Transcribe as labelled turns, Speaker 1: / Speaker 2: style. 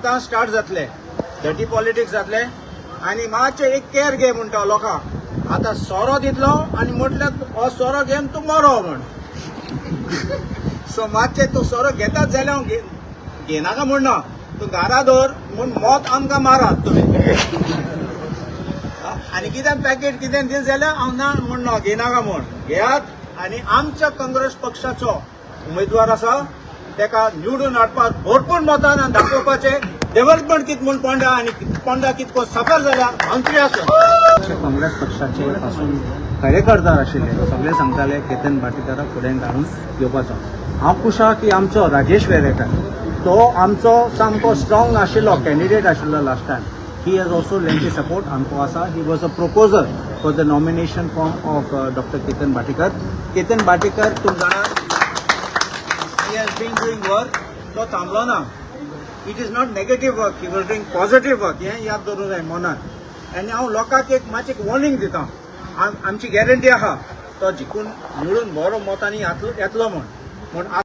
Speaker 1: आतां स्टार्ट जातले dirty politics जातले आनी मातशें एक केअर घे म्हणटा लोकांक आतां सोरो दितलो आनी म्हटल्यार हो सोरो घेवन तूं मरो म्हण सो मातशें तूं सोरो घेतात जाल्यार हांव घेनाका म्हणना तूं घरा दवर म्हूण मोत आमकां मारात तुमी आनी कितें पॅकेट कितें दिल जाल्यार हांव ना म्हणना घेनाका म्हूण घेयात आनी आमच्या काँग्रेस पक्षाचो उमेदवार आसा तेका निवडून हाडपाक भरपूर मतान दाखोवपाचें डेव्हलपमेंट कितें म्हूण पोंडा आनी पोंडा कितको सफर जाला मंत्री आसा काँग्रेस पक्षाचे पासून कार्यकर्ता आशिल्ले सगळे सांगताले केतन भाटीकाराक फुडें काडून घेवपाचो हांव खूश आहा की आमचो राजेश वेरेकर तो आमचो सामको स्ट्रॉंग आशिल्लो कॅन्डिडेट आशिल्लो last time he has also lent support आमको आसा he was a proposal for the nomination form of doctor Ketan Bhatikar तुम जाणा he has been doing work तो थांबलो ना it is not negative work he was doing positive work हें याद दवरूंक जाय मनात आनी हांव लोकांक एक मातशें वॉर्निंग दिता आमची गॅरंटी आहा तो जिखून निवडून बरो मोतांनी येतलो म्हूण